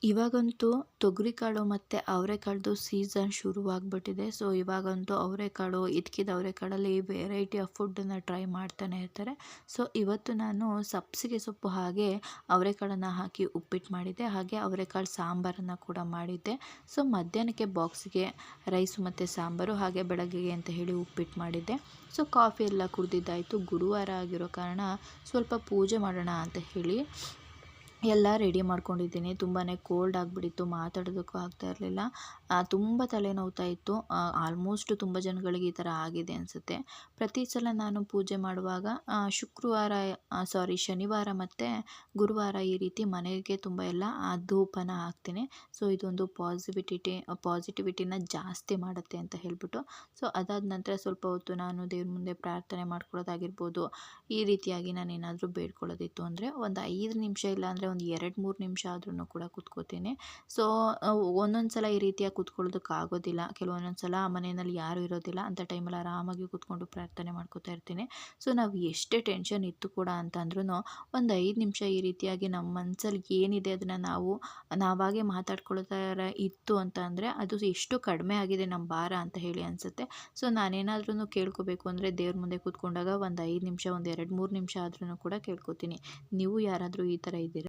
ಇವಾಗಂತೂ ತೊಗರಿಕಾಳು ಮತ್ತು ಅವರೆಕಾಳ್ದು season ಶುರುವಾಗ್ಬಿಟ್ಟಿದೆ. So ಇವಾಗಂತೂ ಅವರೆಕಾಳು, ಹಿಚ್ಕಿದ ಅವರೆಕಾಳಲ್ಲಿ ವೆರೈಟಿ ಆಫ್ ಫುಡ್ಡನ್ನು ಟ್ರೈ ಮಾಡ್ತಾನೆ ಇರ್ತಾರೆ. ಸೊ ಇವತ್ತು ನಾನು ಸಬ್ಬಸಿಗೆ ಸೊಪ್ಪು ಹಾಗೆ ಅವರೆಕಾಳನ್ನು ಹಾಕಿ ಉಪ್ಪಿಟ್ಟು ಮಾಡಿದ್ದೆ. ಹಾಗೆ ಅವರೆಕಾಳು ಸಾಂಬಾರನ್ನು ಕೂಡ ಮಾಡಿದ್ದೆ. ಸೊ ಮಧ್ಯಾಹ್ನಕ್ಕೆ ಬಾಕ್ಸಿಗೆ ರೈಸು ಮತ್ತು ಸಾಂಬಾರು, ಹಾಗೆ ಬೆಳಗ್ಗೆಗೆ ಅಂತ ಹೇಳಿ ಉಪ್ಪಿಟ್ಟು ಮಾಡಿದ್ದೆ. ಸೊ ಕಾಫಿ ಎಲ್ಲ ಕುಡಿದಿದ್ದಾಯಿತು. ಗುರುವಾರ ಆಗಿರೋ ಕಾರಣ ಸ್ವಲ್ಪ ಪೂಜೆ ಮಾಡೋಣ ಅಂತ ಹೇಳಿ ಎಲ್ಲ ರೆಡಿ ಮಾಡ್ಕೊಂಡಿದ್ದೀನಿ. ತುಂಬಾ ಕೋಲ್ಡ್ ಆಗಿಬಿಟ್ಟಿತ್ತು, ಮಾತಾಡೋದಕ್ಕೂ ಆಗ್ತಾ ಇರಲಿಲ್ಲ. ತುಂಬ ತಲೆನೋವ್ತಾ ಇತ್ತು. ಆಲ್ಮೋಸ್ಟ್ ತುಂಬ ಜನಗಳಿಗೆ ಈ ಥರ ಆಗಿದೆ ಅನಿಸುತ್ತೆ. ಪ್ರತಿ ಸಲ ನಾನು ಪೂಜೆ ಮಾಡುವಾಗ ಶನಿವಾರ ಮತ್ತು ಗುರುವಾರ ಈ ರೀತಿ ಮನೆಗೆ ತುಂಬ ಎಲ್ಲ ಧೂಪನ ಹಾಕ್ತೀನಿ. ಸೊ ಇದೊಂದು ಪಾಸಿಟಿವಿಟಿನ ಜಾಸ್ತಿ ಮಾಡುತ್ತೆ ಅಂತ ಹೇಳ್ಬಿಟ್ಟು. ಸೊ ಅದಾದ ನಂತರ ಸ್ವಲ್ಪ ಹೊತ್ತು ನಾನು ದೇವ್ರ ಮುಂದೆ ಪ್ರಾರ್ಥನೆ ಮಾಡ್ಕೊಳ್ಳೋದಾಗಿರ್ಬೋದು, ಈ ರೀತಿಯಾಗಿ ನಾನು ಏನಾದರೂ ಬೇಡ್ಕೊಳ್ಳೋದಿತ್ತು ಅಂದರೆ ಒಂದು 5 ನಿಮಿಷ, ಇಲ್ಲಾಂದರೆ ಒಂದು 2-3 ನಿಮಿಷ ಆದ್ರೂ ಕೂಡ ಕೂತ್ಕೋತೀನಿ. ಸೊ ಒಂದೊಂದು ಸಲ ಈ ರೀತಿಯಾಗಿ ಕೂತ್ಕೊಳ್ಳೋದಕ್ಕೆ ಆಗೋದಿಲ್ಲ. ಕೆಲವೊಂದೊಂದು ಸಲ ಮನೆಯಲ್ಲಿ ಯಾರೂ ಇರೋದಿಲ್ಲ. ಅಂಥ ಟೈಮಲ್ಲಿ ಆರಾಮಾಗಿ ಕೂತ್ಕೊಂಡು ಪ್ರಾರ್ಥನೆ ಮಾಡ್ಕೋತಾ ಇರ್ತೀನಿ. ಸೊ ನಾವು ಎಷ್ಟೇ ಟೆನ್ಷನ್ ಇತ್ತು ಕೂಡ ಅಂತಂದ್ರೂ ಒಂದು 5 ನಿಮಿಷ ಈ ರೀತಿಯಾಗಿ ನಮ್ಮ ಮನಸ್ಸಲ್ಲಿ ಏನಿದೆ ಅದನ್ನು ನಾವಾಗೇ ಮಾತಾಡ್ಕೊಳ್ಳೋ ಥರ ಇತ್ತು ಅಂತ ಅಂದರೆ ಅದು ಎಷ್ಟು ಕಡಿಮೆ ಆಗಿದೆ ನಮ್ಮ ಭಾರ ಅಂತ ಹೇಳಿ ಅನಿಸುತ್ತೆ. ಸೊ ನಾನೇನಾದ್ರೂ ಕೇಳ್ಕೋಬೇಕು ಅಂದರೆ ದೇವ್ರ ಮುಂದೆ ಕೂತ್ಕೊಂಡಾಗ ಒಂದು 5 ನಿಮಿಷ, ಒಂದು 2-3 ನಿಮಿಷ ಆದ್ರೂ ಕೂಡ ಕೇಳ್ಕೊತೀನಿ. ನೀವು ಯಾರಾದರೂ ಈ ಥರ ಇದ್ದೀರಾ?